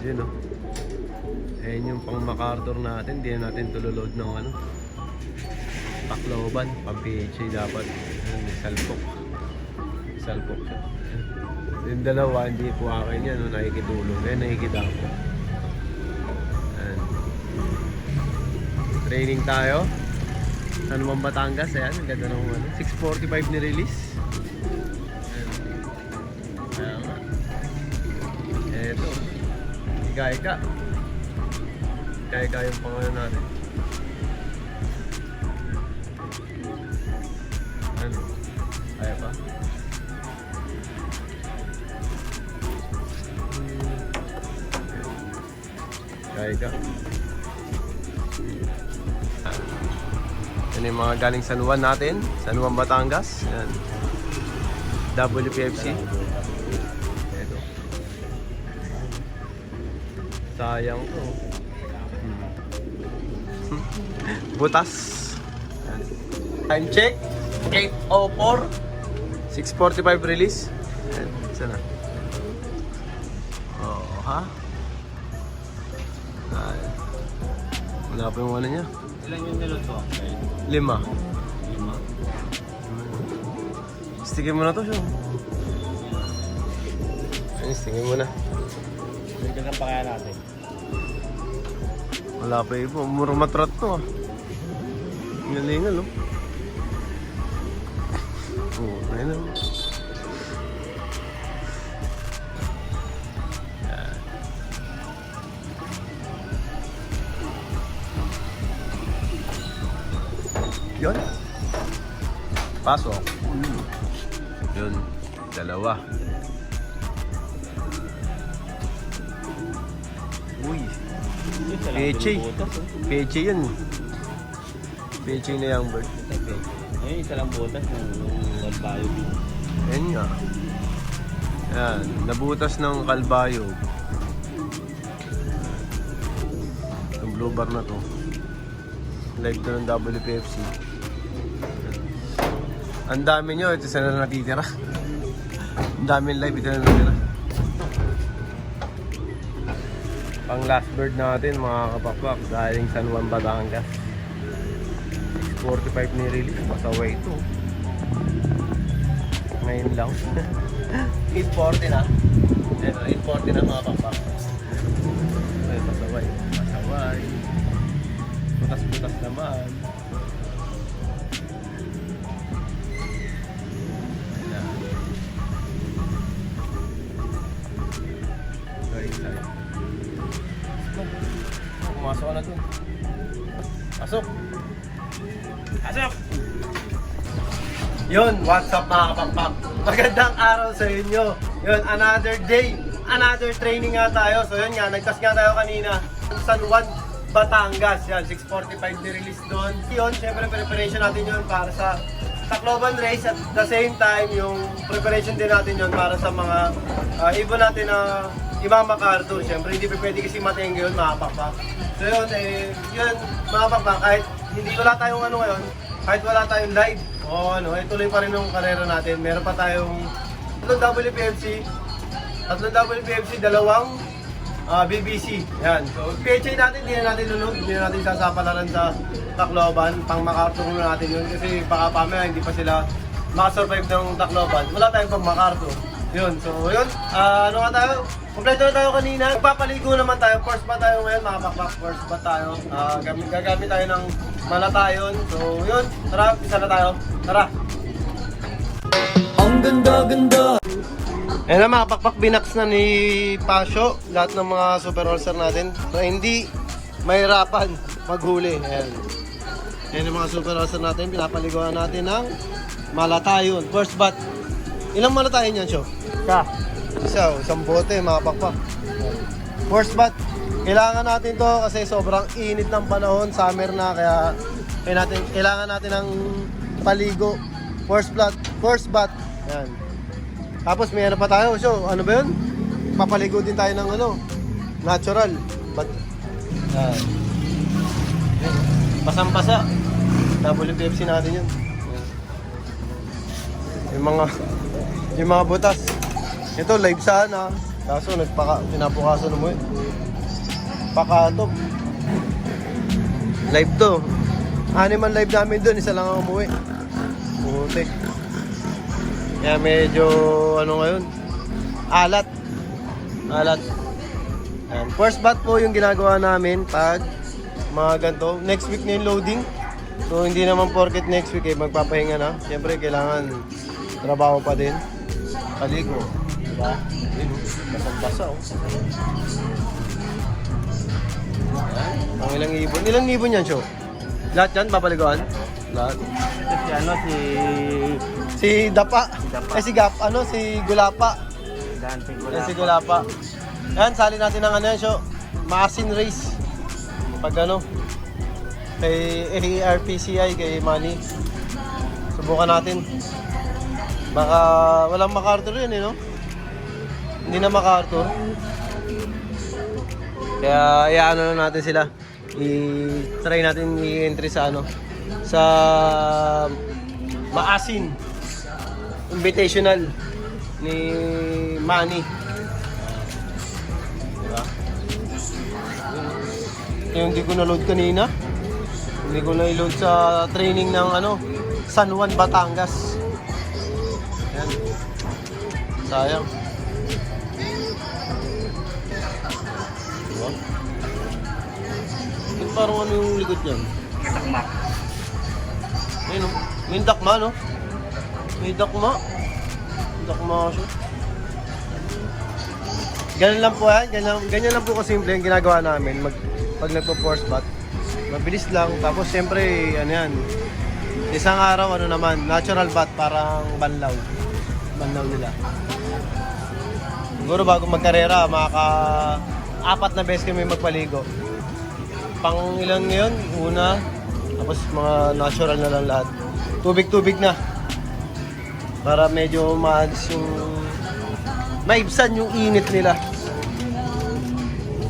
Yun o. Ayan yung pang MacArthur natin. Hindi na natin tuloload ng ano. Tacloban. Pang PHA dapat. Ayan, may salpok. Salpok siya. Yung dalawa, hindi po akin yan. No? Nakikitulong. Ayan, nakikidako. Ayan. Training tayo. San Juan, Batangas. Ayan, ang ganda ng ano. 6:45 ni release. Ayan. Eto. Ika-ika. Ika-ika yung pangalan natin. Ano? Kaya pa? Ika-ika. Yan yung mga galing San Juan natin. San Juan, Batangas. Yan. WPFC. Ito. Sayang to. Butas. Yan. Time check. 8:04. 6:45 release. Yan. Sana. Oh, ha? Ay. Wala pa yung ano niya. Ilan yung niluto? 5. 5. Stigin mo na to siya. Ayun, stigin mo na. Bigyan pa kaya natin. Wala pa ibo. Murang matrat to ah. Galingan oh. Oo, ayun na. Yun. Pasok. Yun. Dalawa. Uy. Peche. Peche yun. Peche na yung bird. Ayun, isa lang butas ng kalbayo. Ayun nga. Yan. Nabutas ng kalbayo. Yung blue bar na to. Live to ng WPFC. Ang dami nyo, ito sana na natitira. Ang dami live, ito na natitira. Pang last bird natin mga kapakpak, galing San Juan, Batangas. 6:45 ni release, pasaway ito. Ngayon lang. 8:40 na. Ito, 8:40 na mga kapakpak. Ay, pasaway. Pasaway. Butas-butas naman. Pumasok ka na dun. Pasok! Pasok! Yun, what's up mga kapakpak? Magandang araw sa inyo. Yun, another day, another training nga tayo. So yun nga, nagtas nga tayo kanina. San Juan, Batangas. Yan, 6:45 ni-release doon. Yun, syempre preparation natin yun para sa Tacloban race. At the same time, yung preparation din natin yun para sa mga ibon natin na Imam MacArthur. Siyempre, hindi pa pwede kasi matengge yun, mga pakpak. So yun, yun, mga pakpak, kahit hindi wala tayong ano ngayon, kahit wala tayong live, o ano, tuloy pa rin yung karera natin. Meron pa tayong tatlong WPFC, dalawang BBC. Yan. So, PHA natin, hindi na natin lunod, hindi na natin sasapalaran sa Tacloban. Pang MacArthur na natin yun, kasi baka pamaya hindi pa sila makasurvive ng Tacloban. Wala tayong pang MacArthur. Yun, so yun, ano nga tayo? Kompleto na tayo kanina. Magpapaligo naman tayo. First ba tayo ngayon, mga pakpak? First ba tayo? Gagamit tayo ng malatayon. So yun, tara, isa na tayo. Tara! Ang ganda-ganda! Ayan na mga pakpak, binaks na ni Pasio lahat ng mga super all-star natin na hindi mahirapan maghuli. Ayan. Ayan yung mga super all-star natin. Pinapaligoan natin ng malatayon. First bat. Ilang malatayon yan, Syo? Isang bote, mga pakpak. First bat, kailangan natin to kasi sobrang init ng panahon, summer na, kaya kailangan natin ng paligo. First bat. Yan. Tapos may ano pa tayo, so ano ba yun? Papaligo din tayo ng ano, natural. Yan. Pasang-pasa. WPFC natin yun. Yan. Yung mga butas. Ito live sana. Kaso pinapukasan mo eh. Pakatop. Live to. Animal live namin doon, isa lang ang umuwi. Putik. Kaya medyo ano ngayon, alat. Yan. First bat po yung ginagawa namin pag mga ganito. Next week na yung loading. So hindi naman porket next week magpapahinga na. Siyempre kailangan trabaho pa din. Paligo. Diba? Basang-basa oh. Yan. Ang ilang ibon. Ilang ibon yan, Sho? Lahat yan, papaliguan? Lahat. Si ano, Si Dapa. Dapa. Si Gap, si Gulapa. Dancing ko Yan si Gulapa. Yan, sali natin ng ano yan, Sho. Maasin race. Pag kay ARPCI, kay Manny. Subukan natin. Baka walang MacArthur yun, no? Hindi na MacArthur. Kaya iaano na natin sila. I-try natin i-entry sa sa Maasin Invitational ni Manny. Diba? Yung hindi ko na-load kanina. Hindi ko na-load sa training ng San Juan, Batangas. Yan. Sayang. Diba? Yung parang ano yung likod niyan? Takmak. Ayun, may dakma, no? May dakma. Dakma siya. Ganyan lang po yan. Ganyan lang po kasimple yung ginagawa namin pag nagpo-force bat. Mabilis lang. Tapos siyempre, isang araw, natural bat, parang banlaw. Banlaw nila. Siguro bago magkarera, makaka-4 na beses kami magpaligo. Pang ilan ngayon? Una. Tapos mga natural na lang lahat. Tubig-tubig na. Para medyo maalis yung maibsan yung init nila.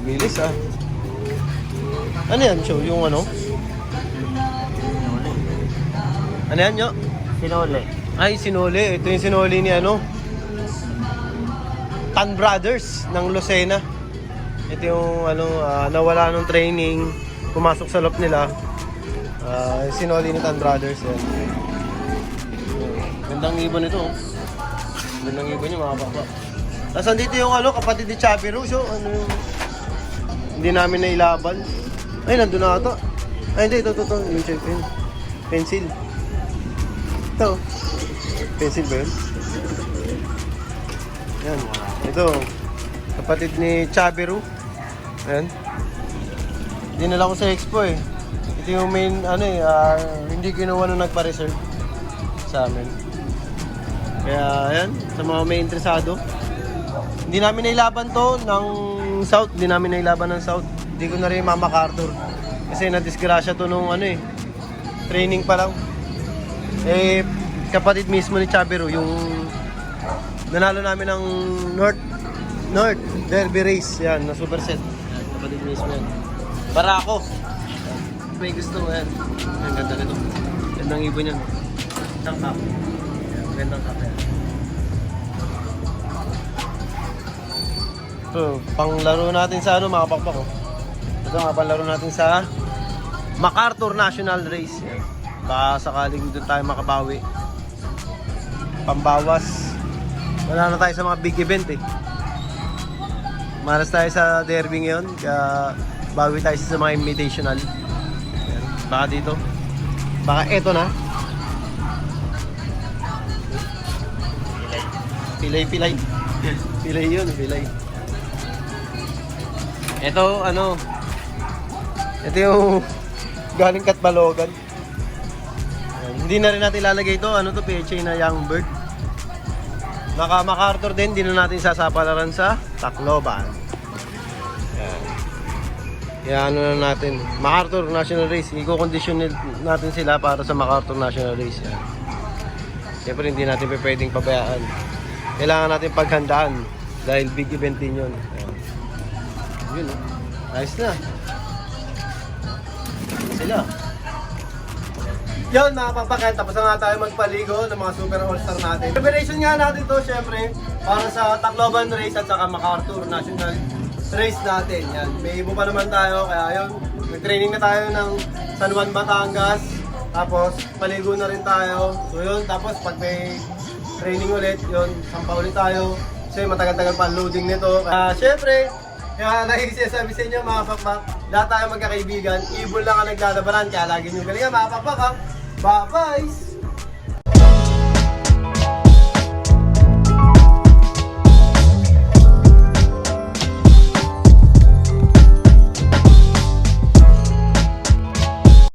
Bilis ah. Ano yan, Show? Yung ano? Sinole. Ano yan, Yo? Sinole. Ay, sinole. Ito yung sinole ni Tan Brothers ng Lucena. Ito yung nawala nung training, pumasok sa loop nila. Sinoli ni Tan Brothers yan. Gandang ibon ito. Gandang ibon niya, mga baka. Tapos andito yung kapatid ni Chubby Rose. Hindi namin nailaban. Ay, nandun na ata. Ay, hindi. Ito. Yung check pen. Pencil. Ito. Pencil ba yun? Yan. Ito. Kapatid ni Chubby Rose. Ayan. Dinala ko sa expo eh. Ito yung main hindi kinuha nung nagpa-reserve sa amin. Kaya ayan, sa mga may interesado. Hindi namin nailaban to ng South. Hindi namin nailaban ng South. Hindi ko na rin MacArthur. Kasi na-disgrasya to nung training pa lang. Kapatid mismo ni Chabero, yung nanalo namin ng North Derby Race. Yan, na superset. Yan, kapatid mismo yan. Para ako. May gusto yan. Ang ganda nito. Gandang ibon yan. Isang cup. Gandang cup yan. So, panglaro natin sa mga pakpak ko. Ito nga, panglaro natin sa MacArthur National Race. Yan. Baka sakaling doon tayo makabawi. Pambawas. Wala na tayo sa mga big event eh. Malas tayo sa derby ngayon. Kaya bawi tayo sa mga invitational. Yan. Baka dito. Baka eto na. Pilay. Pilay yun, pilay. Ito, ito yung galing Katbalogan. Hindi na rin natin ilalagay ito. To, PHA na Young Bird. MacArthur din, hindi na natin sasapalaran sa Tacloban. Yan. Kaya na natin. MacArthur National Race. I-condition natin sila para sa MacArthur National Race. Yan. Siyempre hindi natin pwedeng pabayaan. Kailangan natin paghandaan. Dahil big event din yun. Yan. Yun, ayos na. Sila. Yun, mga pampakan, tapos na nga tayo magpaligo ng mga super all-star natin. Preparation nga natin to, syempre, para sa Tacloban Race at saka MacArthur National race natin. Yan. May ibo pa naman tayo, kaya yun. Nag-training na tayo ng San Juan, Batangas. Tapos, paligo na rin tayo. So yun, tapos pag may training ulit, yun, sampa ulit tayo. So yun, matagal-tagal pa ang loading nito. Syempre, kaya nakikisasabi sa inyo mga pakpak, lahat tayo magkakaibigan, ibon lang ang naglalabanan, kaya lagi nyo galingan mga pakpak ha. Bye-bye!